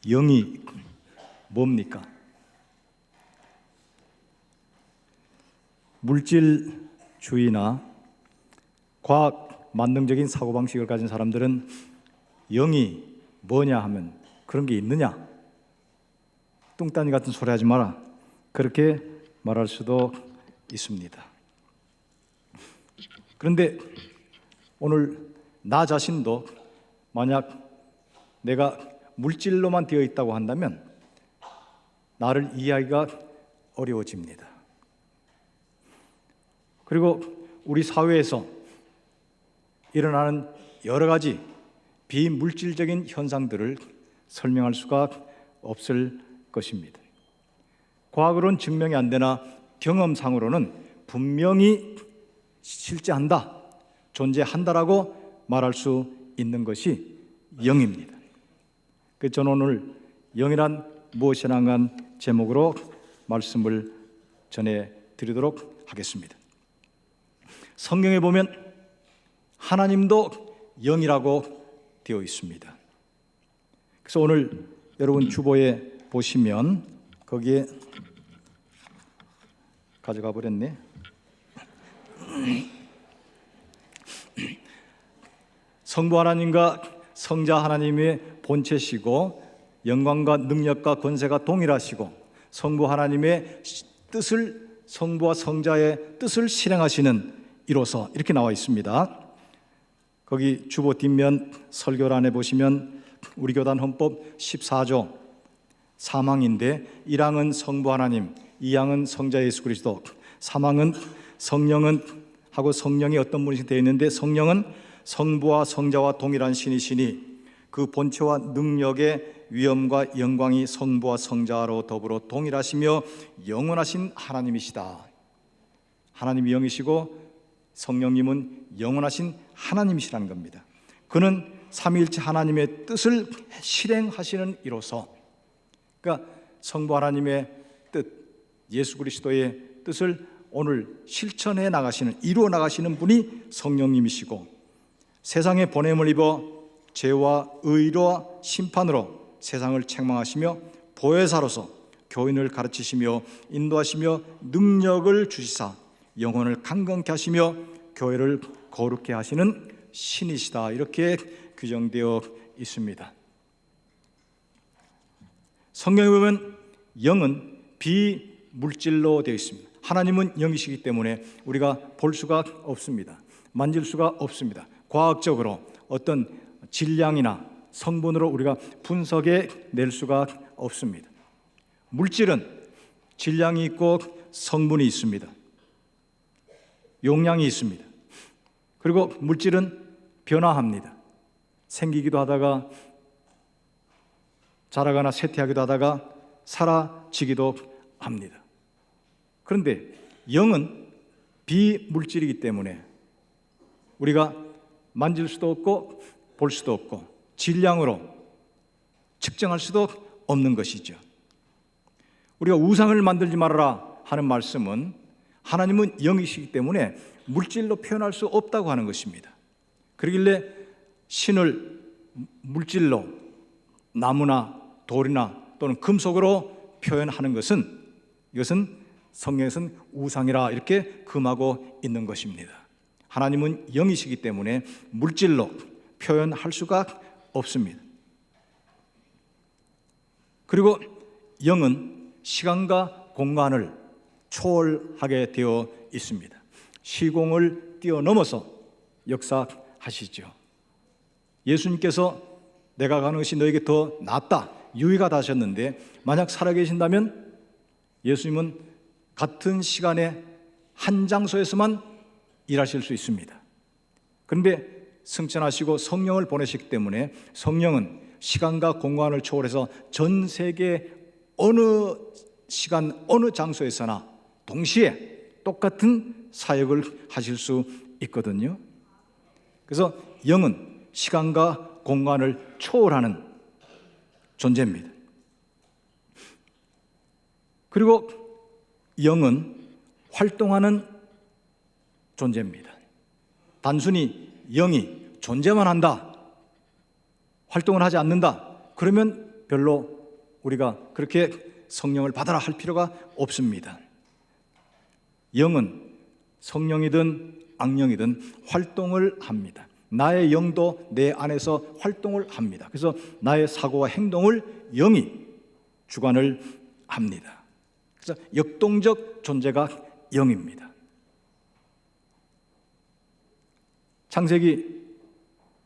영이 뭡니까? 물질주의나 과학 만능적인 사고방식을 가진 사람들은 영이 뭐냐 하면 그런 게 있느냐? 뚱딴이 같은 소리 하지 마라. 그렇게 말할 수도 있습니다. 그런데 오늘 나 자신도 만약 내가 물질로만 되어 있다고 한다면 나를 이해하기가 어려워집니다. 그리고 우리 사회에서 일어나는 여러 가지 비물질적인 현상들을 설명할 수가 없을 것입니다. 과학으로는 증명이 안 되나 경험상으로는 분명히 실제한다, 존재한다라고 말할 수 있는 것이 영입니다. 그래서 저는 오늘 영이란 무엇이라 한 제목으로 말씀을 전해드리도록 하겠습니다. 성경에 보면 하나님도 영이라고 되어 있습니다. 그래서 오늘 여러분 주보에 보시면 거기에 가져가 버렸네. 성부 하나님과 성자 하나님의 본체시고 영광과 능력과 권세가 동일하시고 성부 하나님의 뜻을, 성부와 성자의 뜻을 실행하시는 이로서 이렇게 나와 있습니다. 거기 주보 뒷면 설교란에 보시면 우리 교단 헌법 14조 3항인데 1항은 성부 하나님, 2항은 성자 예수 그리스도, 3항은 성령은 하고 성령이 어떤 분이 되어 있는데 성령은 성부와 성자와 동일한 신이시니 그 본체와 능력의 위엄과 영광이 성부와 성자로 더불어 동일하시며 영원하신 하나님이시다. 하나님이 영이시고 성령님은 영원하신 하나님이시라는 겁니다. 그는 삼위일체 하나님의 뜻을 실행하시는 이로서, 그러니까 성부 하나님의 뜻, 예수 그리스도의 뜻을 오늘 실천해 나가시는, 이루어 나가시는 분이 성령님이시고 세상에 보냄을 입어 죄와 의와 심판으로 세상을 책망하시며 보혜사로서 교인을 가르치시며 인도하시며 능력을 주시사 영혼을 강건케 하시며 교회를 거룩케 하시는 신이시다. 이렇게 규정되어 있습니다. 성경에 보면 영은 비물질로 되어 있습니다. 하나님은 영이시기 때문에 우리가 볼 수가 없습니다. 만질 수가 없습니다. 과학적으로 어떤 질량이나 성분으로 우리가 분석해 낼 수가 없습니다. 물질은 질량이 있고 성분이 있습니다. 용량이 있습니다. 그리고 물질은 변화합니다. 생기기도 하다가 자라거나 쇠퇴하기도 하다가 사라지기도 합니다. 그런데 영은 비물질이기 때문에 우리가 만질 수도 없고 볼 수도 없고 질량으로 측정할 수도 없는 것이죠. 우리가 우상을 만들지 말아라 하는 말씀은 하나님은 영이시기 때문에 물질로 표현할 수 없다고 하는 것입니다. 그러길래 신을 물질로 나무나 돌이나 또는 금속으로 표현하는 것은, 이것은 성경에서는 우상이라 이렇게 금하고 있는 것입니다. 하나님은 영이시기 때문에 물질로 표현할 수가 없습니다. 그리고 영은 시간과 공간을 초월하게 되어 있습니다. 시공을 뛰어넘어서 역사하시죠. 예수님께서 내가 가는 것이 너에게 더 낫다, 유의가 하셨는데 만약 살아계신다면 예수님은 같은 시간에 한 장소에서만 일하실 수 있습니다. 그런데 승천하시고 성령을 보내시기 때문에 성령은 시간과 공간을 초월해서 전 세계 어느 시간 어느 장소에서나 동시에 똑같은 사역을 하실 수 있거든요. 그래서 영은 시간과 공간을 초월하는 존재입니다. 그리고 영은 활동하는 존재입니다. 단순히 영이 존재만 한다, 활동을 하지 않는다, 그러면 별로 우리가 그렇게 성령을 받아라 할 필요가 없습니다. 영은 성령이든 악령이든 활동을 합니다. 나의 영도 내 안에서 활동을 합니다. 그래서 나의 사고와 행동을 영이 주관을 합니다. 그래서 역동적 존재가 영입니다. 창세기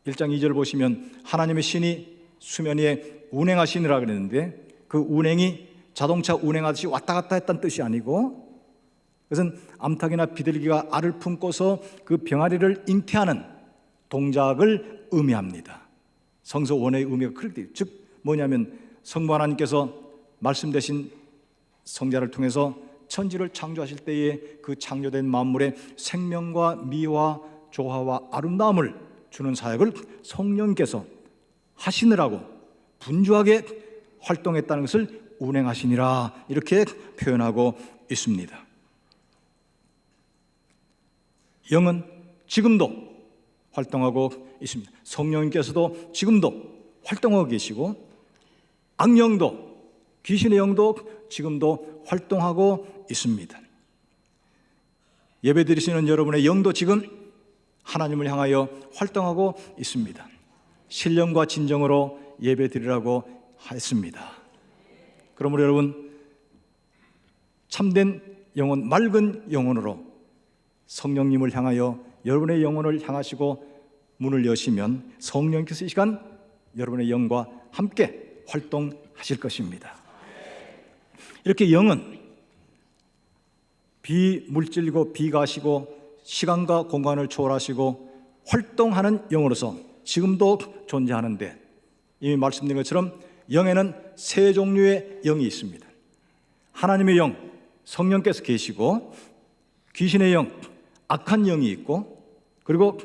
1장 2절 보시면 하나님의 신이 수면 위에 운행하시느라 그랬는데 그 운행이 자동차 운행하듯이 왔다 갔다 했다는 뜻이 아니고 그것은 암탉이나 비둘기가 알을 품고서 그 병아리를 잉태하는 동작을 의미합니다. 성서 원어의 의미가 그렇게, 즉 뭐냐면 성부 하나님께서 말씀 대신 성자를 통해서 천지를 창조하실 때에 그 창조된 만물에 생명과 미와 조화와 아름다움을 주는 사역을 성령께서 하시느라고 분주하게 활동했다는 것을 운행하시니라 이렇게 표현하고 있습니다. 영은 지금도 활동하고 있습니다. 성령님께서도 지금도 활동하고 계시고 악령도 귀신의 영도 지금도 활동하고 있습니다. 예배드리시는 여러분의 영도 지금 하나님을 향하여 활동하고 있습니다. 신령과 진정으로 예배드리라고 했습니다. 그러므로 여러분 참된 영혼, 맑은 영혼으로 성령님을 향하여 여러분의 영혼을 향하시고 문을 여시면 성령께서 이 시간 여러분의 영과 함께 활동하실 것입니다. 이렇게 영은 비물질이고 비가시고 시간과 공간을 초월하시고 활동하는 영으로서 지금도 존재하는데 이미 말씀드린 것처럼 영에는 세 종류의 영이 있습니다. 하나님의 영, 성령께서 계시고 귀신의 영, 악한 영이 있고 그리고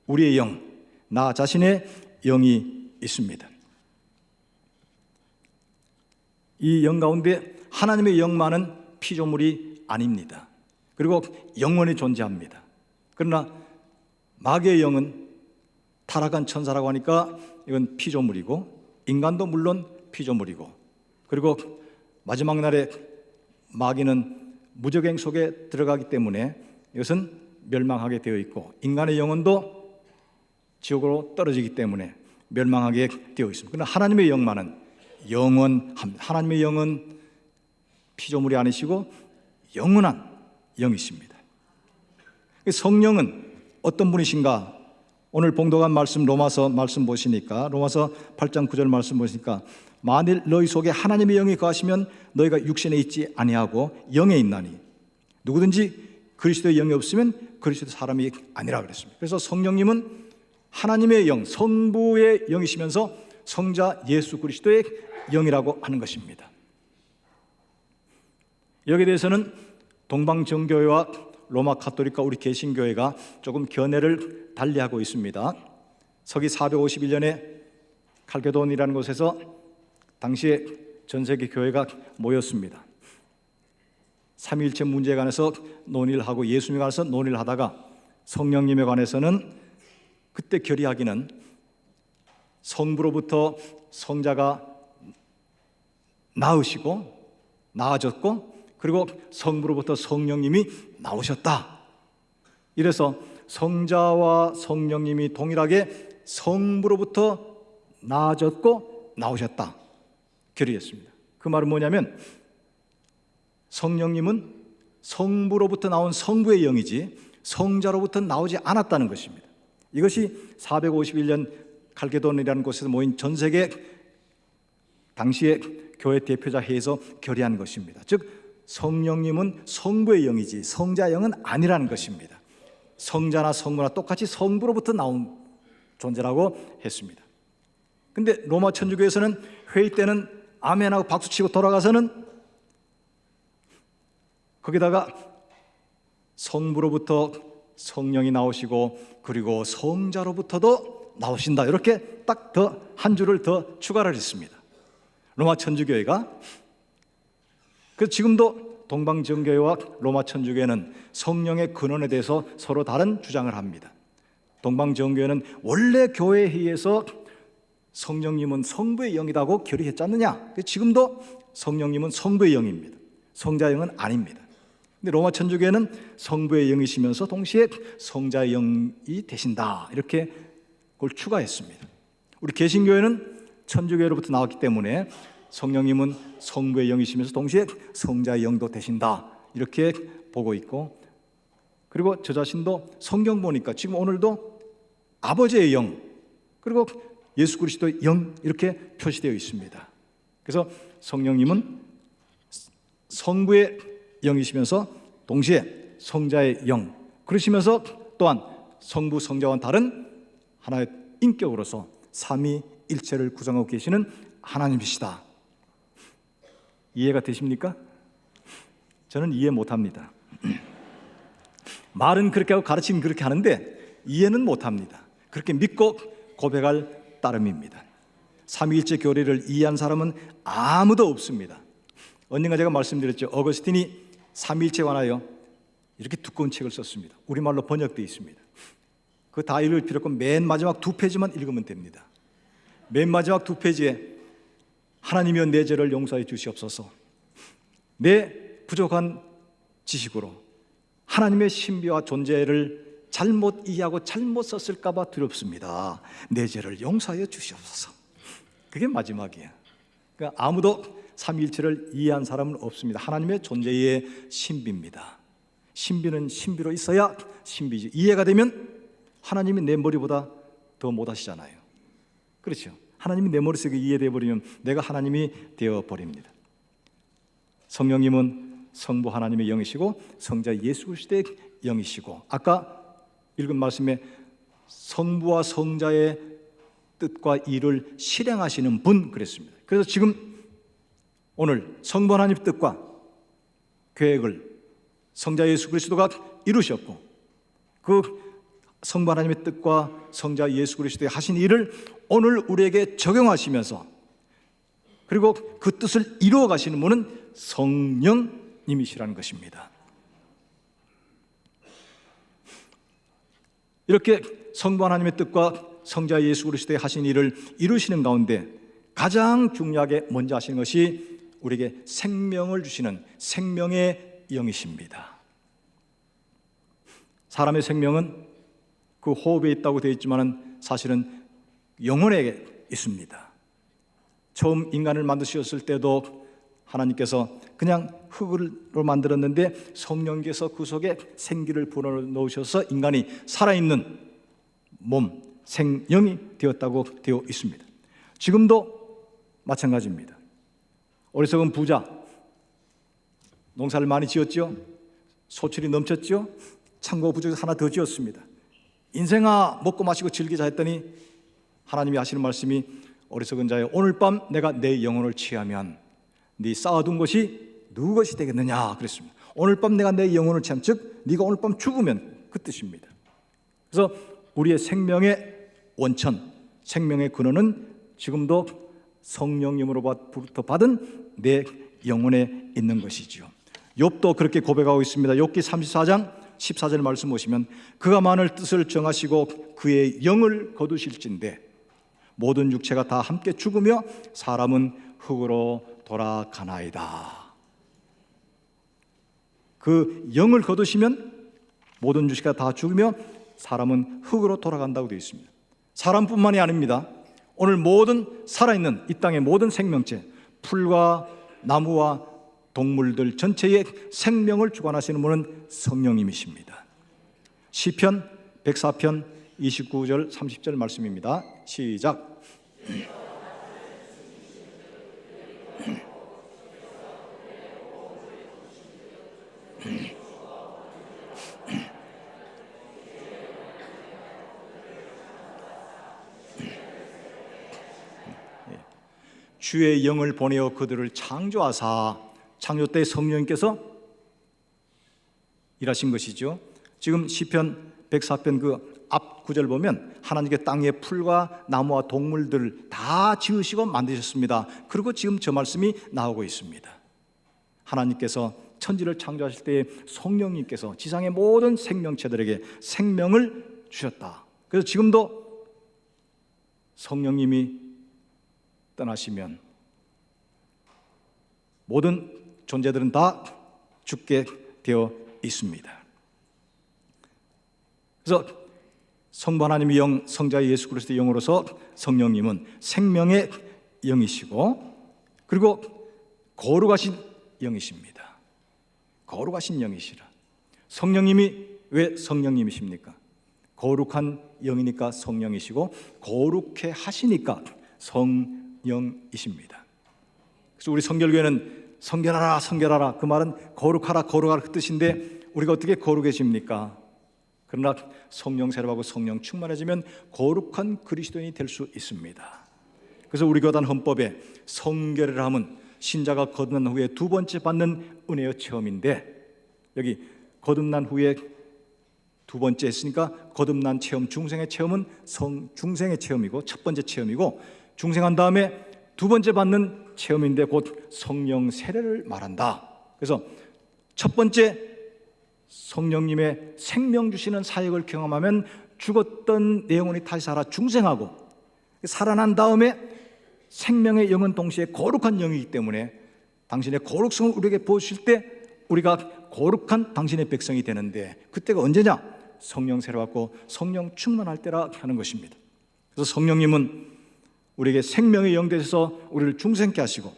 우리의 영, 나 자신의 영이 있습니다. 이 영 가운데 하나님의 영만은 피조물이 아닙니다. 그리고 영원히 존재합니다. 그러나 마귀의 영은 타락한 천사라고 하니까 이건 피조물이고 인간도 물론 피조물이고 그리고 마지막 날에 마귀는 무적행 속에 들어가기 때문에 이것은 멸망하게 되어 있고 인간의 영혼도 지옥으로 떨어지기 때문에 멸망하게 되어 있습니다. 그러나 하나님의 영만은 영원합니다. 하나님의 영은 피조물이 아니시고 영원한 영이십니다. 성령은 어떤 분이신가? 오늘 봉독한 말씀 로마서 말씀 보시니까 로마서 8장 9절 말씀 보시니까 만일 너희 속에 하나님의 영이 거하시면 너희가 육신에 있지 아니하고 영에 있나니 누구든지 그리스도의 영이 없으면 그리스도 사람이 아니라 그랬습니다. 그래서 성령님은 하나님의 영, 성부의 영이시면서 성자 예수 그리스도의 영이라고 하는 것입니다. 여기에 대해서는 동방정교회와 로마 가톨릭과 우리 개신교회가 조금 견해를 달리하고 있습니다. 서기 451년에 칼게돈이라는 곳에서 당시에 전 세계 교회가 모였습니다. 삼위일체 문제에 관해서 논의를 하고 예수님에 관해서 논의를 하다가 성령님에 관해서는 그때 결의하기는 성부로부터 성자가 나아졌고 그리고 성부로부터 성령님이 나오셨다. 이래서 성자와 성령님이 동일하게 성부로부터 나아졌고 나오셨다 결의했습니다. 그 말은 뭐냐면 성령님은 성부로부터 나온 성부의 영이지 성자로부터 나오지 않았다는 것입니다. 이것이 451년 칼게돈이라는 곳에서 모인 전 세계 당시의 교회 대표자 회의에서 결의한 것입니다. 즉 성령님은 성부의 영이지 성자 영은 아니라는 것입니다. 성자나 성부나 똑같이 성부로부터 나온 존재라고 했습니다. 근데 로마 천주교에서는 회의 때는 아멘하고 박수치고 돌아가서는 거기다가 성부로부터 성령이 나오시고 그리고 성자로부터도 나오신다 이렇게 딱 더 한 줄을 더 추가를 했습니다. 로마 천주교회가. 그래서 지금도 동방정교회와 로마 천주교회는 성령의 근원에 대해서 서로 다른 주장을 합니다. 동방정교회는 원래 교회 회의에서 성령님은 성부의 영이라고 결의했지 않느냐? 지금도 성령님은 성부의 영입니다. 성자의 영은 아닙니다. 근데 로마 천주교회는 성부의 영이시면서 동시에 성자의 영이 되신다, 이렇게 그걸 추가했습니다. 우리 개신교회는 천주교회로부터 나왔기 때문에 성령님은 성부의 영이시면서 동시에 성자의 영도 되신다, 이렇게 보고 있고, 그리고 저 자신도 성경 보니까 지금 오늘도 아버지의 영, 그리고 예수 그리스도의 영, 이렇게 표시되어 있습니다. 그래서 성령님은 성부의 영이시면서 동시에 성자의 영, 그러시면서 또한 성부, 성자와는 다른 하나의 인격으로서 삼위일체를 구성하고 계시는 하나님이시다. 이해가 되십니까? 저는 이해 못합니다. 말은 그렇게 하고 가르치면 그렇게 하는데 이해는 못합니다. 그렇게 믿고 고백할 따름입니다. 삼위일체 교리를 이해한 사람은 아무도 없습니다. 언젠가 제가 말씀드렸죠. 어거스틴이 삼위일체에 관하여 이렇게 두꺼운 책을 썼습니다. 우리말로 번역되어 있습니다. 그거 다 읽을 필요 없고 맨 마지막 2페이지만 읽으면 됩니다. 맨 마지막 2페이지에 하나님이여 내 죄를 용서해 주시옵소서. 내 부족한 지식으로 하나님의 신비와 존재를 잘못 이해하고 잘못 썼을까 봐 두렵습니다. 내 죄를 용서해 주시옵소서. 그게 마지막이에요. 그러니까 아무도 삼위일체를 이해한 사람은 없습니다. 하나님의 존재의 신비입니다. 신비는 신비로 있어야 신비지. 이해가 되면 하나님이 내 머리보다 더 못하시잖아요. 그렇죠? 하나님이 내 머릿속에 이해되어 버리면 내가 하나님이 되어 버립니다. 성령님은 성부 하나님의 영이시고 성자 예수 그리스도의 영이시고, 아까 읽은 말씀에 성부와 성자의 뜻과 일을 실행하시는 분 그랬습니다. 그래서 지금 오늘 성부 하나님의 뜻과 계획을 성자 예수 그리스도가 이루셨고, 그 성부 하나님의 뜻과 성자 예수 그리스도의 하신 일을 오늘 우리에게 적용하시면서, 그리고 그 뜻을 이루어 가시는 분은 성령님이시라는 것입니다. 이렇게 성부 하나님의 뜻과 성자 예수 그리스도의 하신 일을 이루시는 가운데 가장 중요하게 먼저 하시는 것이 우리에게 생명을 주시는 생명의 영이십니다. 사람의 생명은 그 호흡에 있다고 되어 있지만 사실은 영혼에 있습니다. 처음 인간을 만드셨을 때도 하나님께서 그냥 흙으로 만들었는데 성령께서 그 속에 생기를 불어넣으셔서 인간이 살아있는 몸, 생명이 되었다고 되어 있습니다. 지금도 마찬가지입니다. 어리석은 부자, 농사를 많이 지었죠. 소출이 넘쳤죠. 창고 부족에서 하나 더 지었습니다. 인생아 먹고 마시고 즐기자 했더니 하나님이 하시는 말씀이 어리석은 자여, 오늘 밤 내가 내 영혼을 취하면 네 쌓아둔 것이 누구 것이 되겠느냐 그랬습니다. 오늘 밤 내가 내 영혼을 취하면, 즉 네가 오늘 밤 죽으면 그 뜻입니다. 그래서 우리의 생명의 원천, 생명의 근원은 지금도 성령님으로부터 받은 내 영혼에 있는 것이지요. 욥도 그렇게 고백하고 있습니다. 욥기 34장 14절 말씀 보시면 그가 만일 뜻을 정하시고 그의 영을 거두실진데 모든 육체가 다 함께 죽으며 사람은 흙으로 돌아가나이다. 그 영을 거두시면 모든 육체가 다 죽으며 사람은 흙으로 돌아간다고 되어 있습니다. 사람뿐만이 아닙니다. 오늘 모든 살아있는 이 땅의 모든 생명체, 풀과 나무와 동물들 전체의 생명을 주관하시는 분은 성령님이십니다. 시편 104편 29절 30절 말씀입니다. 시작. 주의 영을 보내어 그들을 창조하사, 창조 때 성령님께서 일하신 것이죠. 지금 시편 104편 그 앞 구절 보면 하나님께 땅의 풀과 나무와 동물들 다 지으시고 만드셨습니다. 그리고 지금 저 말씀이 나오고 있습니다. 하나님께서 천지를 창조하실 때 성령님께서 지상의 모든 생명체들에게 생명을 주셨다. 그래서 지금도 성령님이 떠나시면 모든 존재들은 다 죽게 되어 있습니다. 그래서 성부 하나님의 영, 성자 예수 그리스도의 영으로서 성령님은 생명의 영이시고 그리고 거룩하신 영이십니다. 거룩하신 영이시라. 성령님이 왜 성령님이십니까? 거룩한 영이니까 성령이시고 거룩해 하시니까 성령이십니다. 그래서 우리 성결교회는 성결하라 성결하라, 그 말은 거룩하라 거룩하라 그 뜻인데 우리가 어떻게 거룩해집니까? 그러나 성령 세례받고 성령 충만해지면 거룩한 그리스도인이 될 수 있습니다. 그래서 우리 교단 헌법에 성결을 하면 신자가 거듭난 후에 두 번째 받는 은혜의 체험인데, 여기 거듭난 후에 두 번째 했으니까 거듭난 체험, 중생의 체험은 중생의 체험이고 첫 번째 체험이고, 중생한 다음에 두 번째 받는 체험인데 곧 성령 세례를 말한다. 그래서 첫 번째 성령님의 생명 주시는 사역을 경험하면 죽었던 내 영혼이 다시 살아 중생하고, 살아난 다음에 생명의 영은 동시에 거룩한 영이기 때문에 당신의 거룩성을 우리에게 보여주실 때 우리가 거룩한 당신의 백성이 되는데, 그때가 언제냐? 성령 세례 받고 성령 충만할 때라 하는 것입니다. 그래서 성령님은 우리에게 생명의 영 되셔서 우리를 중생케 하시고,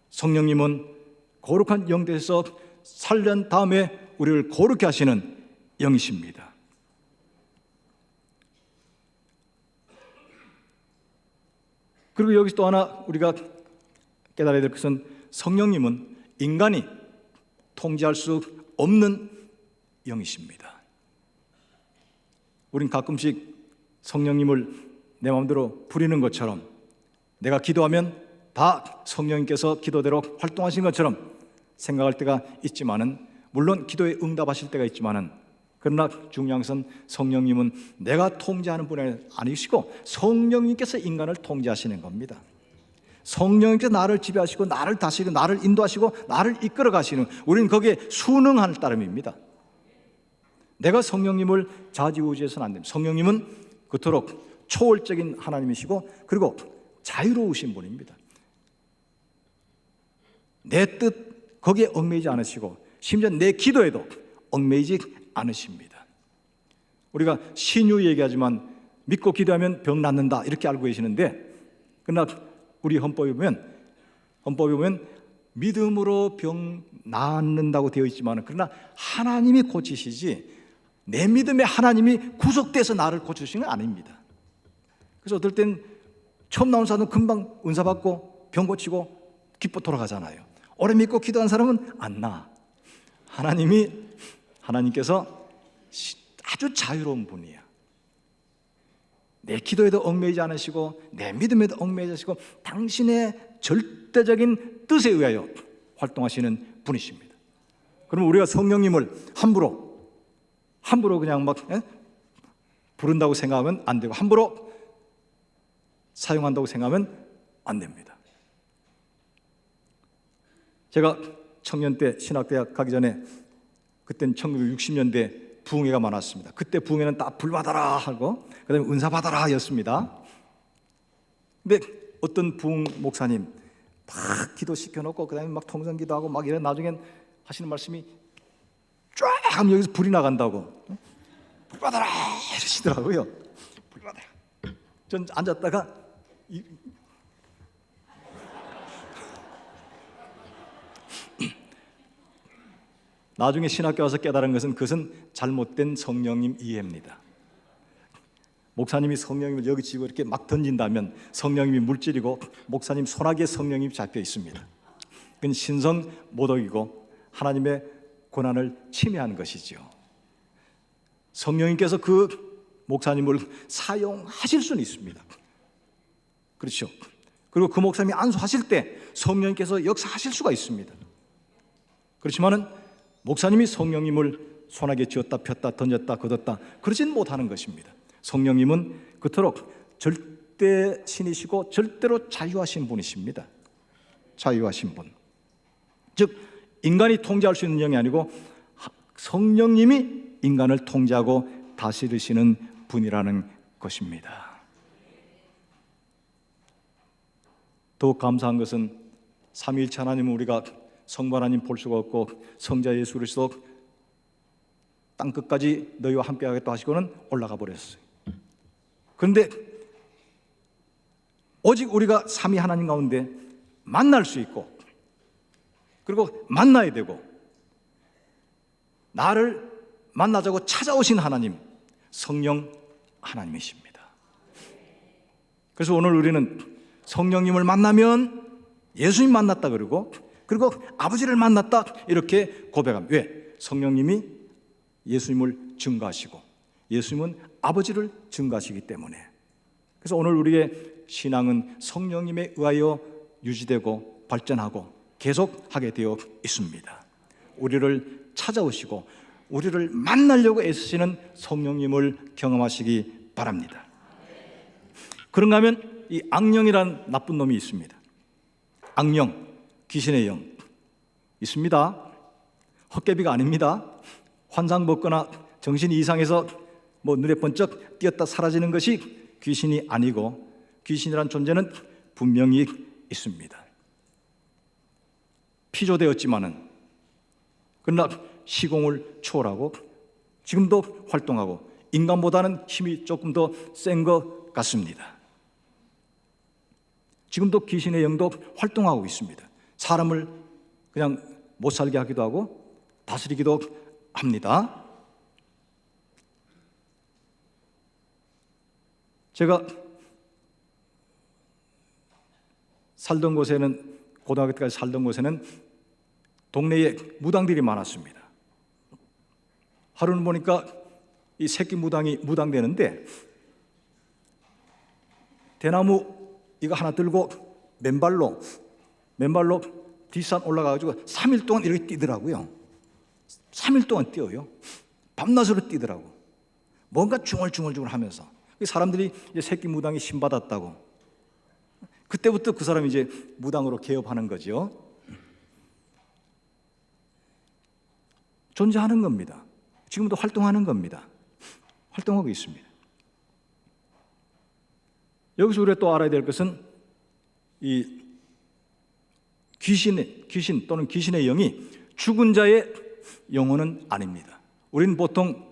성령님은 거룩한 영 되셔서 살린 다음에 우리를 거룩케 하시는 영이십니다. 그리고 여기서 또 하나 우리가 깨달아야 될 것은, 성령님은 인간이 통제할 수 없는 영이십니다. 우린 가끔씩 성령님을 내 마음대로 부리는 것처럼, 내가 기도하면 다 성령님께서 기도대로 활동하신 것처럼 생각할 때가 있지만은, 물론 기도에 응답하실 때가 있지만은, 그러나 중요한 것은 성령님은 내가 통제하는 분이 아니시고 성령님께서 인간을 통제하시는 겁니다. 성령님께서 나를 지배하시고 나를 다스리고 나를 인도하시고 나를 이끌어 가시는, 우리는 거기에 순응하는 따름입니다. 내가 성령님을 좌지우지해서는 안 됩니다. 성령님은 그토록 초월적인 하나님이시고 그리고 자유로우신 분입니다. 내 뜻 거기에 얽매이지 않으시고 심지어 내 기도에도 얽매이지 않으십니다. 우리가 신유 얘기하지만 믿고 기도하면 병 낫는다 이렇게 알고 계시는데, 그러나 우리 헌법에 보면 믿음으로 병 낫는다고 되어 있지만, 그러나 하나님이 고치시지 내 믿음에 하나님이 구속돼서 나를 고치시는 건 아닙니다. 그래서 어떨 땐 처음 나온 사람은 금방 은사 받고 병 고치고 기뻐 돌아가잖아요. 오래 믿고 기도한 사람은 안 나. 하나님께서 아주 자유로운 분이야. 내 기도에도 얽매이지 않으시고 내 믿음에도 얽매이지 않으시고 당신의 절대적인 뜻에 의하여 활동하시는 분이십니다. 그럼 우리가 성령님을 함부로 그냥 막 부른다고 생각하면 안 되고, 함부로 사용한다고 생각하면 안 됩니다. 제가 청년 때 신학대학 가기 전에, 그때는 1960년대 부흥회가 많았습니다. 그때 부흥회는 다 불 받아라 하고 그다음에 은사 받아라 였습니다. 근데 어떤 부흥 목사님 막 기도시켜놓고 그다음에 막 통성기도하고 막 이런, 나중엔 하시는 말씀이 쫙 하면 여기서 불이 나간다고, 불 받아라 이러시더라고요. 불 받아라. 전 앉았다가 나중에 신학교 와서 깨달은 것은, 그것은 잘못된 성령님 이해입니다. 목사님이 성령님을 여기 쥐고 이렇게 막 던진다면 성령님이 물질이고 목사님 손아귀에 성령님이 잡혀 있습니다. 그건 신성 모독이고 하나님의 고난을 침해하는 것이죠. 성령님께서 그 목사님을 사용하실 수는 있습니다. 그렇죠. 그리고 그 목사님이 안수하실 때 성령님께서 역사하실 수가 있습니다. 그렇지만은 목사님이 성령님을 손아귀에 쥐었다 폈다 던졌다 걷었다 그러진 못하는 것입니다. 성령님은 그토록 절대 신이시고 절대로 자유하신 분이십니다. 자유하신 분, 즉 인간이 통제할 수 있는 영이 아니고 성령님이 인간을 통제하고 다스리시는 분이라는 것입니다. 더욱 감사한 것은 삼위일체 하나님은 우리가 성부 하나님 볼 수가 없고 성자 예수 그리스도 땅 끝까지 너희와 함께 하겠다 하시고는 올라가 버렸어요. 그런데 오직 우리가 삼위 하나님 가운데 만날 수 있고, 그리고 만나야 되고, 나를 만나자고 찾아오신 하나님, 성령 하나님이십니다. 그래서 오늘 우리는 성령님을 만나면 예수님 만났다 그러고, 그리고 아버지를 만났다 이렇게 고백합니다. 왜? 성령님이 예수님을 증거하시고 예수님은 아버지를 증거하시기 때문에. 그래서 오늘 우리의 신앙은 성령님에 의하여 유지되고 발전하고 계속하게 되어 있습니다. 우리를 찾아오시고 우리를 만나려고 애쓰시는 성령님을 경험하시기 바랍니다. 그런가 하면 이 악령이란 나쁜 놈이 있습니다. 악령, 귀신의 영 있습니다. 헛개비가 아닙니다. 환상 먹거나 정신이 이상해서 눈에 번쩍 띄었다 사라지는 것이 귀신이 아니고, 귀신이란 존재는 분명히 있습니다. 피조되었지만은 그러나 시공을 초월하고 지금도 활동하고 인간보다는 힘이 조금 더 센 것 같습니다. 지금도 귀신의 영도 활동하고 있습니다. 사람을 그냥 못 살게 하기도 하고 다스리기도 합니다. 제가 살던 곳에는, 고등학교 때까지 살던 곳에는 동네에 무당들이 많았습니다. 하루는 보니까 이 새끼 무당이 무당되는데 대나무 이거 하나 들고 맨발로 뒷산 올라가가지고 3일 동안 이렇게 뛰더라고요. 3일 동안 뛰어요. 밤낮으로 뛰더라고. 뭔가 중얼중얼 하면서. 사람들이 이제 새끼 무당이 신받았다고. 그때부터 그 사람이 이제 무당으로 개업하는 거죠. 존재하는 겁니다. 지금도 활동하는 겁니다. 활동하고 있습니다. 여기서 우리가 또 알아야 될 것은 이 귀신 또는 귀신의 영이 죽은 자의 영혼은 아닙니다. 우리는 보통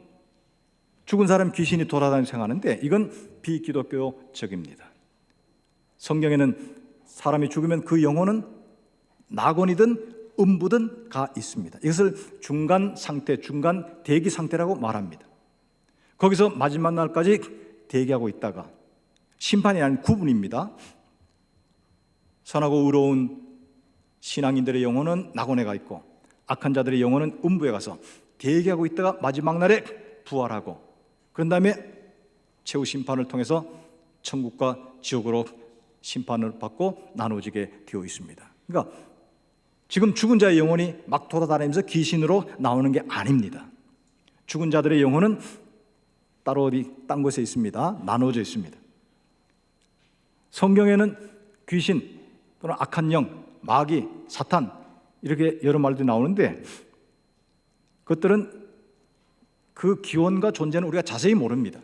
죽은 사람 귀신이 돌아다니면서 생각하는데 이건 비기독교적입니다. 성경에는 사람이 죽으면 그 영혼은 낙원이든 음부든 가 있습니다. 이것을 중간 상태, 중간 대기 상태라고 말합니다. 거기서 마지막 날까지 대기하고 있다가 심판이 아닌 구분입니다. 선하고 의로운 신앙인들의 영혼은 낙원에 가 있고 악한 자들의 영혼은 음부에 가서 대기하고 있다가 마지막 날에 부활하고 그런 다음에 최후 심판을 통해서 천국과 지옥으로 심판을 받고 나눠지게 되어 있습니다. 그러니까 지금 죽은 자의 영혼이 막 돌아다니면서 귀신으로 나오는 게 아닙니다. 죽은 자들의 영혼은 따로 어디 딴 곳에 있습니다. 나눠져 있습니다. 성경에는 귀신 또는 악한 영, 마귀, 사탄 이렇게 여러 말들이 나오는데 그것들은 그 기원과 존재는 우리가 자세히 모릅니다.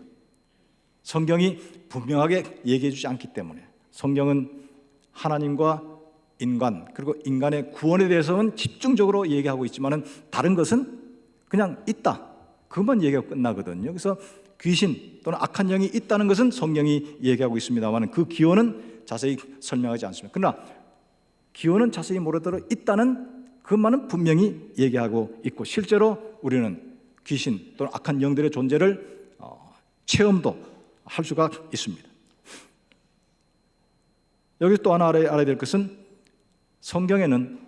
성경이 분명하게 얘기해 주지 않기 때문에. 성경은 하나님과 인간 그리고 인간의 구원에 대해서는 집중적으로 얘기하고 있지만은 다른 것은 그냥 있다, 그것만 얘기하고 끝나거든요. 그래서 귀신 또는 악한 영이 있다는 것은 성경이 얘기하고 있습니다만 그 기원은 자세히 설명하지 않습니다. 그러나 기원은 자세히 모르더라도 있다는 그것만은 분명히 얘기하고 있고 실제로 우리는 귀신 또는 악한 영들의 존재를 체험도 할 수가 있습니다. 여기서 또 하나 알아야 될 것은 성경에는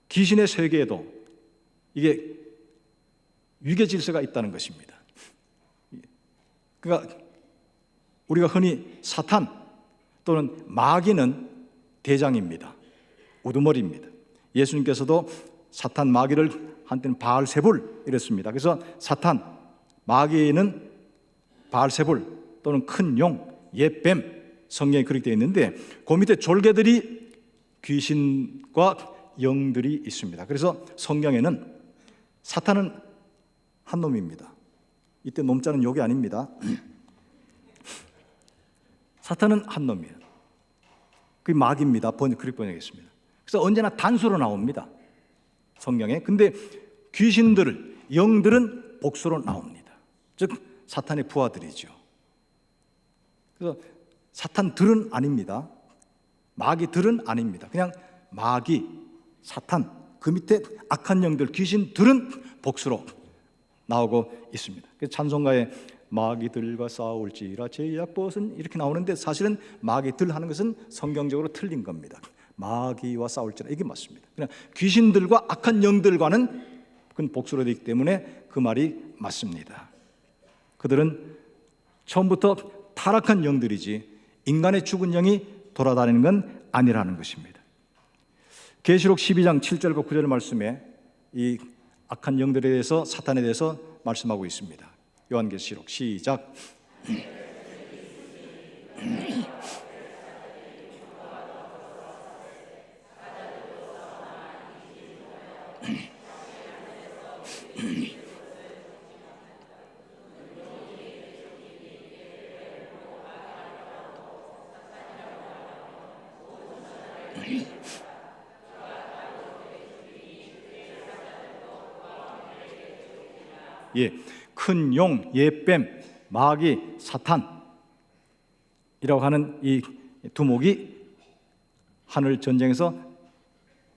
귀신의 세계에도 이게 위계 질서가 있다는 것입니다. 그러니까 우리가 흔히 사탄 또는 마귀는 대장입니다. 우두머리입니다. 예수님께서도 사탄 마귀를 한때는 바알세불 이랬습니다. 그래서 사탄 마귀는 바알세불 또는 큰 용, 옛뱀 성경에 그렇게 되어 있는데 그 밑에 졸개들이 귀신과 영들이 있습니다. 그래서 성경에는 사탄은 한 놈입니다. 이때 놈자는 욕이 아닙니다. 사탄은 한 놈이에요. 그게 마귀입니다. 그렇게 번역했습니다. 그래서 언제나 단수로 나옵니다, 성경에. 근데 귀신들을, 영들은 복수로 나옵니다. 즉 사탄의 부하들이죠. 그래서 사탄들은 아닙니다. 마귀들은 아닙니다. 그냥 마귀, 사탄, 그 밑에 악한 영들, 귀신들은 복수로 나오고 있습니다. 그래서 찬송가에 마귀들과 싸울지라 제약벗은 이렇게 나오는데, 사실은 마귀들 하는 것은 성경적으로 틀린 겁니다. 마귀와 싸울지라, 이게 맞습니다. 그냥 귀신들과 악한 영들과는 그건 복수로 되기 때문에 그 말이 맞습니다. 그들은 처음부터 타락한 영들이지 인간의 죽은 영이 돌아다니는 건 아니라는 것입니다. 계시록 12장 7절과 9절 말씀에 이 악한 영들에 대해서, 사탄에 대해서 말씀하고 있습니다. 요한계시록 시작. 예, 큰 용, 예뱀, 마귀, 사탄이라고 하는 이 두목이 하늘 전쟁에서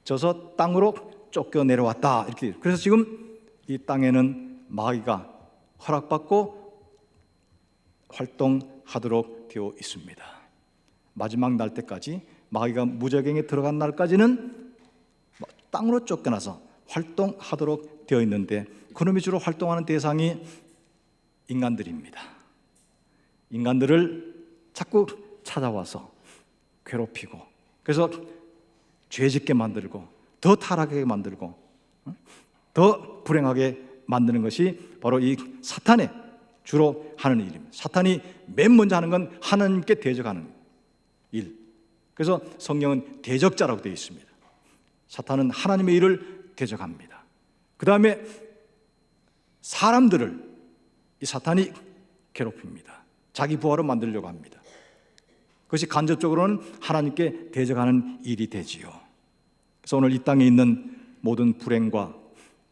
져서 땅으로 쫓겨 내려왔다, 이렇게. 그래서 지금 이 땅에는 마귀가 허락받고 활동하도록 되어 있습니다. 마지막 날 때까지, 마귀가 무저갱에 들어간 날까지는 땅으로 쫓겨나서 활동하도록 되어 있는데, 그놈이 주로 활동하는 대상이 인간들입니다. 인간들을 자꾸 찾아와서 괴롭히고, 그래서 죄짓게 만들고, 더 타락하게 만들고, 더 불행하게 만드는 것이 바로 이 사탄의 주로 하는 일입니다. 사탄이 맨 먼저 하는 건 하나님께 대적하는 일. 그래서 성경은 대적자라고 되어 있습니다. 사탄은 하나님의 일을 대적합니다. 그 다음에 사람들을 이 사탄이 괴롭힙니다. 자기 부하로 만들려고 합니다. 그것이 간접적으로는 하나님께 대적하는 일이 되지요. 그래서 오늘 이 땅에 있는 모든 불행과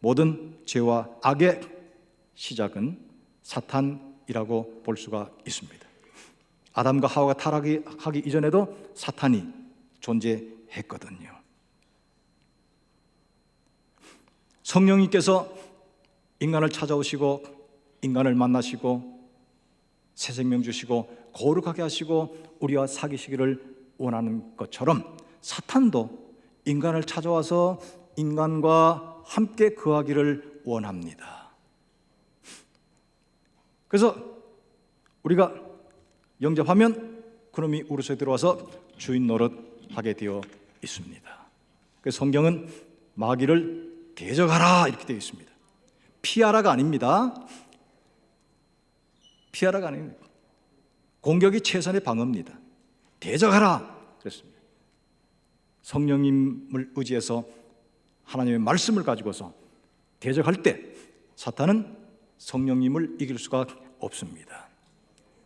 모든 죄와 악의 시작은 사탄이라고 볼 수가 있습니다. 아담과 하와가 타락하기 이전에도 사탄이 존재했거든요. 성령님께서 인간을 찾아오시고 인간을 만나시고 새 생명 주시고 거룩하게 하시고 우리와 사귀시기를 원하는 것처럼, 사탄도 인간을 찾아와서 인간과 함께 거하기를 원합니다. 그래서 우리가 영접하면 그놈이 우리 속에 들어와서 주인 노릇하게 되어 있습니다. 그래서 성경은 마귀를 대적하라 이렇게 되어 있습니다. 피하라가 아닙니다. 피하라가 아닙니다. 공격이 최선의 방어입니다. 대적하라 그랬습니다. 성령님을 의지해서 하나님의 말씀을 가지고서 대적할 때 사탄은 성령님을 이길 수가 없습니다.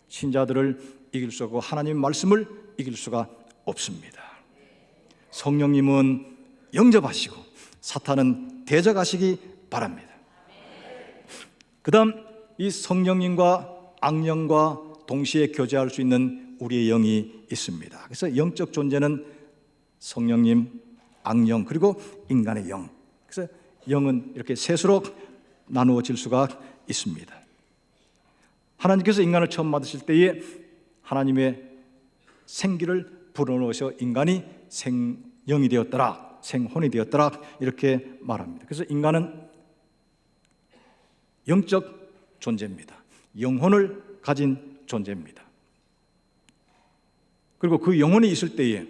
신자들을 이길 수 없고 하나님의 말씀을 이길 수가 없습니다. 성령님은 영접하시고 사탄은 대적하시기 바랍니다. 그 다음, 이 성령님과 악령과 동시에 교제할 수 있는 우리의 영이 있습니다. 그래서 영적 존재는 성령님, 악령, 그리고 인간의 영. 그래서 영은 이렇게 셋으로 나누어질 수가 있습니다. 하나님께서 인간을 처음 만드실 때에 하나님의 생기를 불어넣으셔 인간이 생영이 되었더라, 생혼이 되었더라 이렇게 말합니다. 그래서 인간은 영적 존재입니다. 영혼을 가진 존재입니다. 그리고 그 영혼이 있을 때에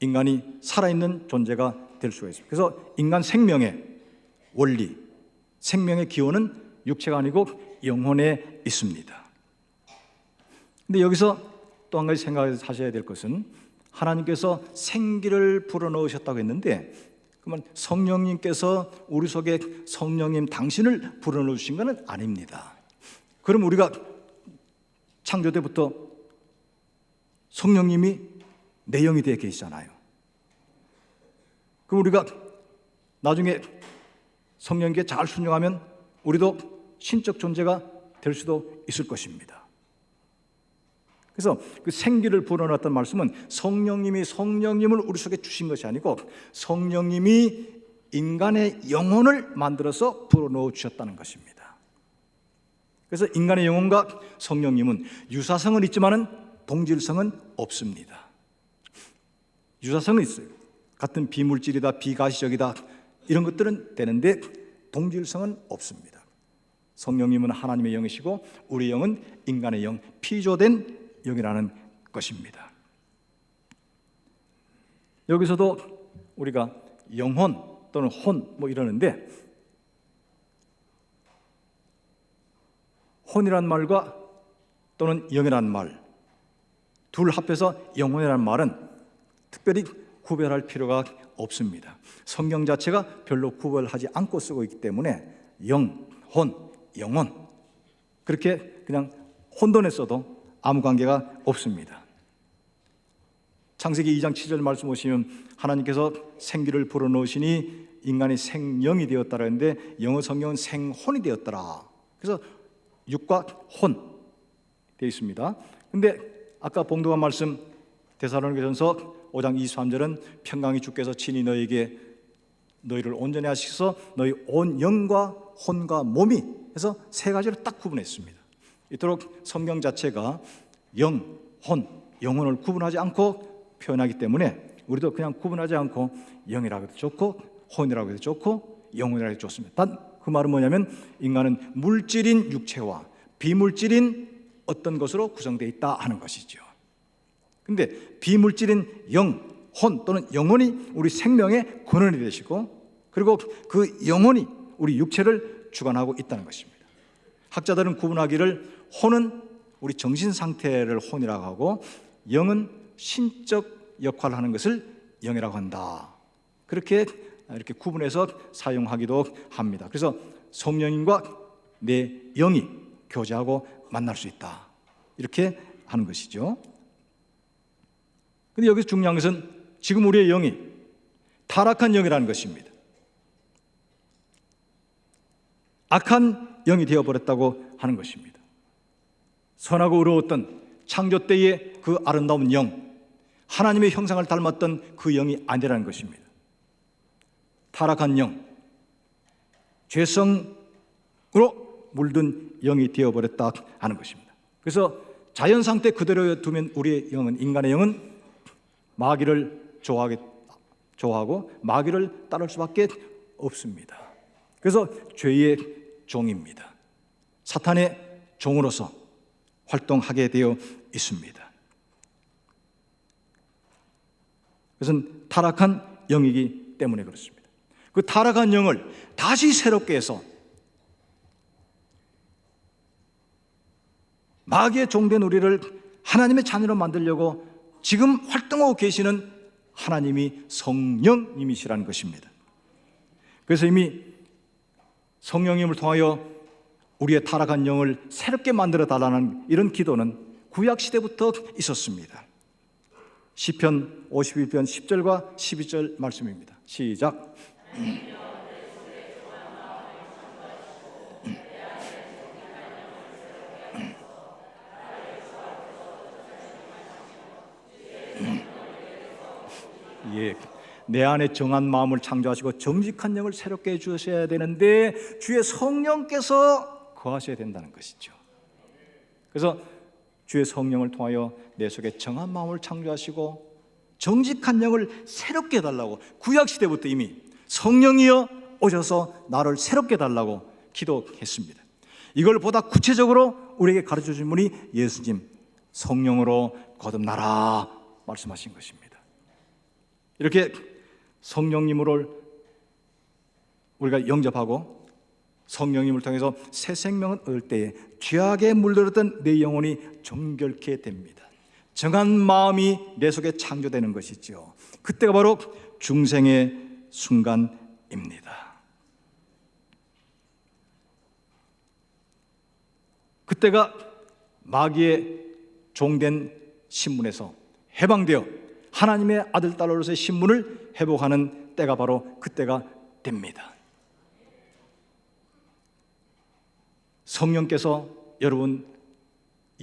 인간이 살아있는 존재가 될 수가 있습니다. 그래서 인간 생명의 원리, 생명의 기원은 육체가 아니고 영혼에 있습니다. 근데 여기서 또 한 가지 생각하셔야 될 것은, 하나님께서 생기를 불어넣으셨다고 했는데, 그러면 성령님께서 우리 속에 성령님 당신을 불어넣으신 것은 아닙니다. 그럼 우리가 창조 때부터 성령님이 내 영이 되어 계시잖아요. 그럼 우리가 나중에 성령께 잘 순종하면 우리도 신적 존재가 될 수도 있을 것입니다. 그래서 그 생기를 불어넣었던 말씀은 성령님을 우리 속에 주신 것이 아니고 성령님이 인간의 영혼을 만들어서 불어넣어 주셨다는 것입니다. 그래서 인간의 영혼과 성령님은 유사성은 있지만은 동질성은 없습니다. 유사성은 있어요. 같은 비물질이다, 비가시적이다, 이런 것들은 되는데 동질성은 없습니다. 성령님은 하나님의 영이시고 우리 영은 인간의 영, 피조된 영이라는 것입니다. 여기서도 우리가 영혼 또는 혼 이러는데, 혼이란 말과 또는 영이란 말, 둘 합해서 영혼이란 말은 특별히 구별할 필요가 없습니다. 성경 자체가 별로 구별하지 않고 쓰고 있기 때문에 영, 혼, 영혼 그렇게 그냥 혼돈에 써도 아무 관계가 없습니다. 창세기 2장 7절 말씀 보시면 하나님께서 생기를 불어넣으시니 인간이 생영이 되었다라 했는데 영어 성경은 생혼이 되었더라. 그래서 육과 혼 되어 있습니다. 근데 아까 봉독한 말씀 데살로니가전서 5장 23절은 평강의 주께서 친히 너희를 온전히 하시서 너희 온 영과 혼과 몸이 해서 세 가지로 딱 구분했습니다. 이토록 성경 자체가 영, 혼, 영혼을 구분하지 않고 표현하기 때문에 우리도 그냥 구분하지 않고 영이라고 해도 좋고 혼이라고 해도 좋고 영혼이라고 해도 좋습니다. 단 그 말은 뭐냐면 인간은 물질인 육체와 비물질인 어떤 것으로 구성되어 있다 하는 것이죠. 근데 비물질인 영, 혼 또는 영혼이 우리 생명의 근원이 되시고 그리고 그 영혼이 우리 육체를 주관하고 있다는 것입니다. 학자들은 구분하기를 혼은 우리 정신 상태를 혼이라고 하고 영은 신적 역할을 하는 것을 영이라고 한다. 그렇게 이렇게 구분해서 사용하기도 합니다. 그래서 성령님과 내 영이 교제하고 만날 수 있다. 이렇게 하는 것이죠. 근데 여기서 중요한 것은 지금 우리의 영이 타락한 영이라는 것입니다. 악한 영이 되어버렸다고 하는 것입니다. 선하고 의로웠던 창조 때의 그 아름다운 영, 하나님의 형상을 닮았던 그 영이 아니라는 것입니다. 타락한 영, 죄성으로 물든 영이 되어버렸다 하는 것입니다. 그래서 자연 상태 그대로 두면 우리의 영은, 인간의 영은 마귀를 좋아하고 마귀를 따를 수밖에 없습니다. 그래서 죄의 종입니다. 사탄의 종으로서 활동하게 되어 있습니다. 그것은 타락한 영이기 때문에 그렇습니다. 그 타락한 영을 다시 새롭게 해서 마귀의 종된 우리를 하나님의 자녀로 만들려고 지금 활동하고 계시는 하나님이 성령님이시라는 것입니다. 그래서 이미 성령님을 통하여 우리의 타락한 영을 새롭게 만들어 달라는 이런 기도는 구약 시대부터 있었습니다. 시편 51편 10절과 12절 말씀입니다. 시작. 예, 내 안에 정한 마음을 창조하시고 정직한 영을 새롭게 해주셔야 되는데 주의 성령께서 거하셔야 된다는 것이죠. 그래서 주의 성령을 통하여 내 속에 정한 마음을 창조하시고 정직한 영을 새롭게 해달라고 구약시대부터 이미 성령이여 오셔서 나를 새롭게 해달라고 기도했습니다. 이걸 보다 구체적으로 우리에게 가르쳐준 분이 예수님, 성령으로 거듭나라 말씀하신 것입니다. 이렇게 성령님을 우리가 영접하고 성령님을 통해서 새 생명을 얻을 때에 죄악에 물들었던 내 영혼이 정결케 됩니다. 정한 마음이 내 속에 창조되는 것이죠. 그때가 바로 중생의 순간입니다. 그때가 마귀의 종된 신분에서 해방되어 하나님의 아들 딸로서의 신분을 회복하는 때가 바로 그때가 됩니다. 성령께서 여러분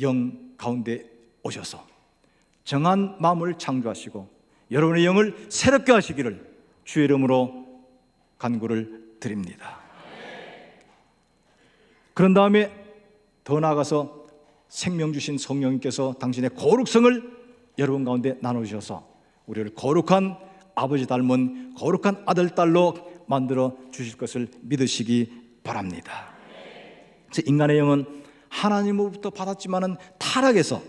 영 가운데 오셔서 정한 마음을 창조하시고 여러분의 영을 새롭게 하시기를 주의 이름으로 간구를 드립니다. 그런 다음에 더 나아가서 생명 주신 성령님께서 당신의 거룩성을 여러분 가운데 나누셔서 우리를 거룩한 아버지 닮은 거룩한 아들 딸로 만들어 주실 것을 믿으시기 바랍니다. 인간의 영은 하나님으로부터 받았지만은 타락해서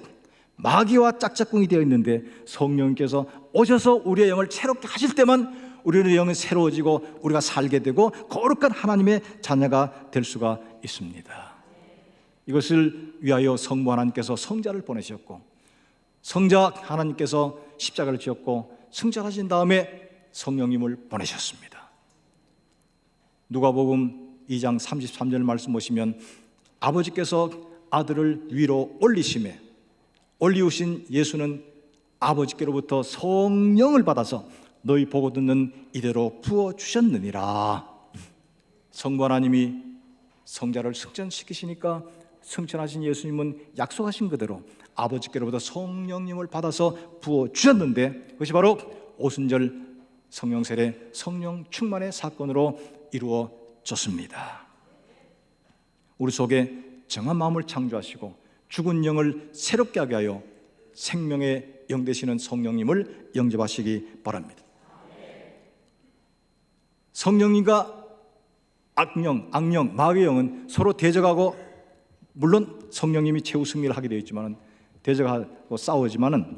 마귀와 짝짝꿍이 되어 있는데 성령님께서 오셔서 우리의 영을 새롭게 하실 때만 우리의 영은 새로워지고 우리가 살게 되고 거룩한 하나님의 자녀가 될 수가 있습니다. 이것을 위하여 성부 하나님께서 성자를 보내셨고 성자 하나님께서 십자가를 지었고 승천하신 다음에 성령님을 보내셨습니다. 누가복음 2장 33절 말씀 보시면 아버지께서 아들을 위로 올리심에 올리우신 예수는 아버지께로부터 성령을 받아서 너희 보고 듣는 이대로 부어주셨느니라. 성부 하나님이 성자를 승천시키시니까 승천하신 예수님은 약속하신 그대로 아버지께로부터 성령님을 받아서 부어주셨는데 그것이 바로 오순절 성령 세례 성령 충만의 사건으로 이루어졌습니다. 우리 속에 정한 마음을 창조하시고 죽은 영을 새롭게 하게 하여 생명의 영 되시는 성령님을 영접하시기 바랍니다. 성령님과 악령, 마귀의 영은 서로 대적하고 물론 성령님이 최후 승리를 하게 되어 있지만 대적하고 싸우지만은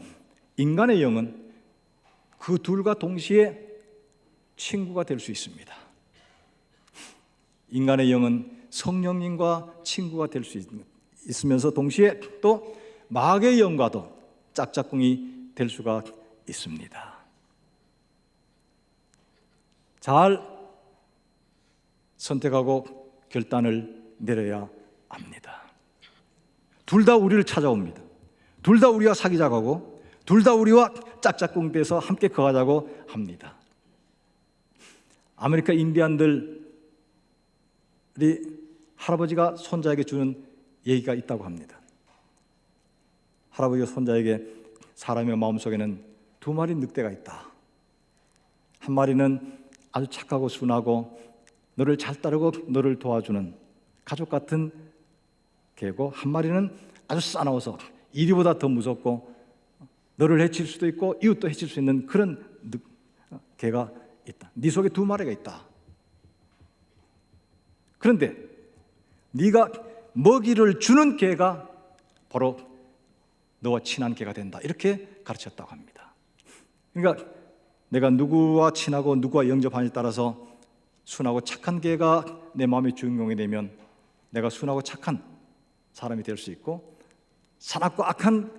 인간의 영은 그 둘과 동시에 친구가 될 수 있습니다. 인간의 영은 성령님과 친구가 될 수 있으면서 동시에 또 마귀의 영과도 짝짝꿍이 될 수가 있습니다. 잘 선택하고 결단을 내려야 합니다. 둘 다 우리를 찾아옵니다. 둘 다 우리와 사귀자고 하고 둘 다 우리와 짝짝꿍 돼서 함께 거하자고 합니다. 아메리카 인디안들이 할아버지가 손자에게 주는 얘기가 있다고 합니다. 할아버지가 손자에게 사람의 마음속에는 두 마리 늑대가 있다. 한 마리는 아주 착하고 순하고 너를 잘 따르고 너를 도와주는 가족 같은 개고 한 마리는 아주 싸나워서 이리보다 더 무섭고 너를 해칠 수도 있고 이웃도 해칠 수 있는 그런 개가 있다. 네 속에 두 마리가 있다. 그런데 네가 먹이를 주는 개가 바로 너와 친한 개가 된다. 이렇게 가르쳤다고 합니다. 그러니까 내가 누구와 친하고 누구와 영접하느냐에 따라서 순하고 착한 개가 내 마음의 주인공이 되면 내가 순하고 착한 사람이 될 수 있고 사납고 악한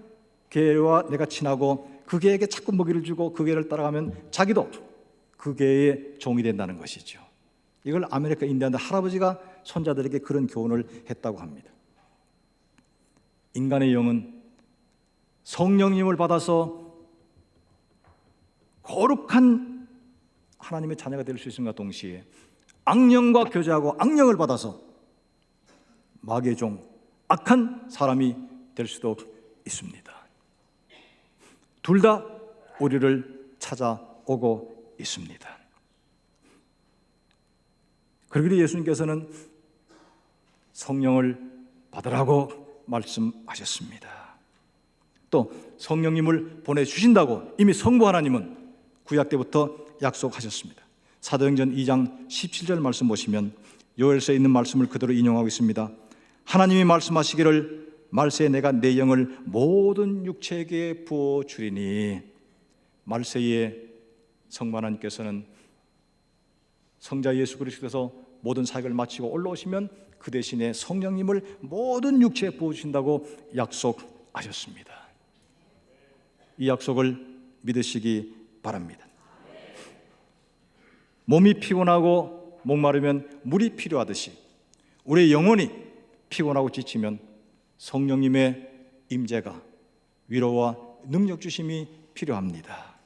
개와 내가 친하고 그 개에게 자꾸 먹이를 주고 그 개를 따라가면 자기도 그 개의 종이 된다는 것이죠. 이걸 아메리카 인디안들 할아버지가 손자들에게 그런 교훈을 했다고 합니다. 인간의 영은 성령님을 받아서 거룩한 하나님의 자녀가 될 수 있음과 동시에 악령과 교제하고 악령을 받아서 마귀의 종, 악한 사람이 될 수도 있습니다. 둘 다 우리를 찾아오고 있습니다. 그러기에 예수님께서는 성령을 받으라고 말씀하셨습니다. 또 성령님을 보내주신다고 이미 성부 하나님은 구약 때부터 약속하셨습니다. 사도행전 2장 17절 말씀 보시면 요엘서에 있는 말씀을 그대로 인용하고 있습니다. 하나님이 말씀하시기를 말세에 내가 내 영을 모든 육체에게 부어주리니. 말세에 성부 하나님께서는 성자 예수 그리스도께서 모든 사역을 마치고 올라오시면 그 대신에 성령님을 모든 육체에 부어주신다고 약속하셨습니다. 이 약속을 믿으시기 바랍니다. 몸이 피곤하고 목마르면 물이 필요하듯이 우리의 영혼이 피곤하고 지치면 성령님의 임재가 위로와 능력 주심이 필요합니다.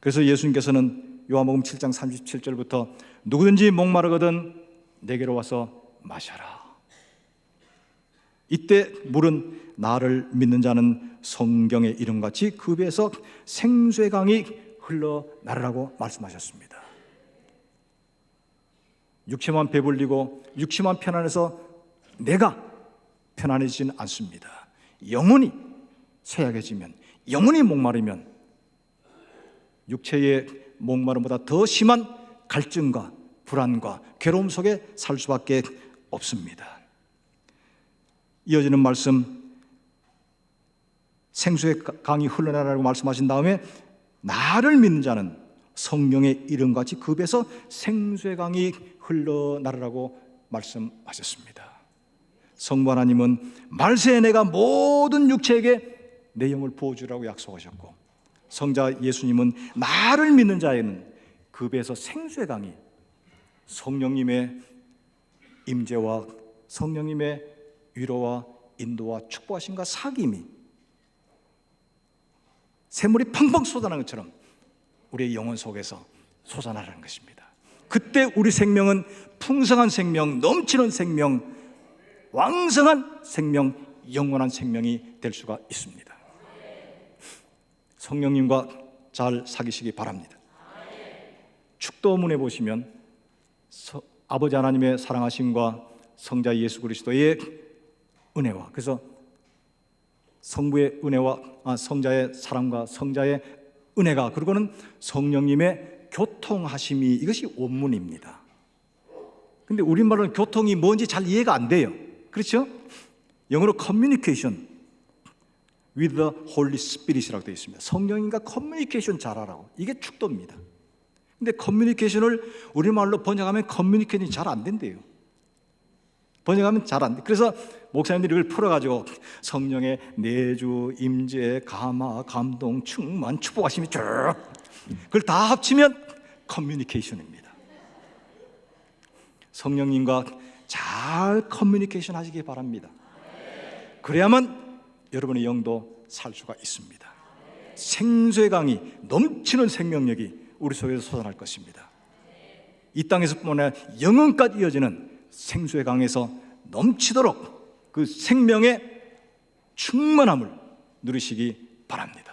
그래서 예수님께서는 요한복음 7장 37절부터 누구든지 목마르거든 내게로 와서 마셔라. 이때 물은 나를 믿는 자는 성경의 이름같이 그 배에서 생수의 강이 흘러나르라고 말씀하셨습니다. 육체만 배불리고 육체만 편안해서 내가 편안해지지는 않습니다. 영혼이 쇠약해지면, 영혼이 목마르면 육체의 목마름보다 더 심한 갈증과 불안과 괴로움 속에 살 수밖에 없습니다. 이어지는 말씀, 생수의 강이 흘러나라고 말씀하신 다음에 나를 믿는 자는 성령의 이름같이 그 배에서 생수의 강이 흘러나르라고 말씀하셨습니다. 성부 하나님은 말세에 내가 모든 육체에게 내 영을 부어주라고 약속하셨고, 성자 예수님은 나를 믿는 자에는 그 배에서 생수의 강이, 성령님의 임재와 성령님의 위로와 인도와 축복하심과 사귐이 샘물이 펑펑 쏟아나는 것처럼 우리의 영혼 속에서 솟아나라는 것입니다. 그때 우리 생명은 풍성한 생명, 넘치는 생명, 왕성한 생명, 영원한 생명이 될 수가 있습니다. 성령님과 잘 사귀시기 바랍니다. 축도문에 보시면 아버지 하나님의 사랑하심과 성자 예수 그리스도의 은혜와, 그래서 성부의 은혜와 성자의 사랑과 성자의 은혜가, 그리고는 성령님의 교통하심이, 이것이 원문입니다. 근데 우리말로는 교통이 뭔지 잘 이해가 안 돼요. 그렇죠? 영어로 communication with the Holy Spirit이라고 되어 있습니다. 성령님과 커뮤니케이션 잘하라고. 이게 축도입니다. 근데 커뮤니케이션을 우리말로 번역하면 커뮤니케이션이 잘 안 된대요. 번역하면 잘 안 돼. 그래서 목사님들이 이걸 풀어가지고 성령의 내주, 임재, 감화, 감동, 충만, 축복하심이 쭉, 그걸 다 합치면 커뮤니케이션입니다. 성령님과 잘 커뮤니케이션 하시기 바랍니다. 그래야만 여러분의 영도 살 수가 있습니다. 생수의 강이, 넘치는 생명력이 우리 속에서 솟아날 것입니다. 이 땅에서뿐만 아니라 영원까지 이어지는 생수의 강에서 넘치도록 그 생명의 충만함을 누리시기 바랍니다.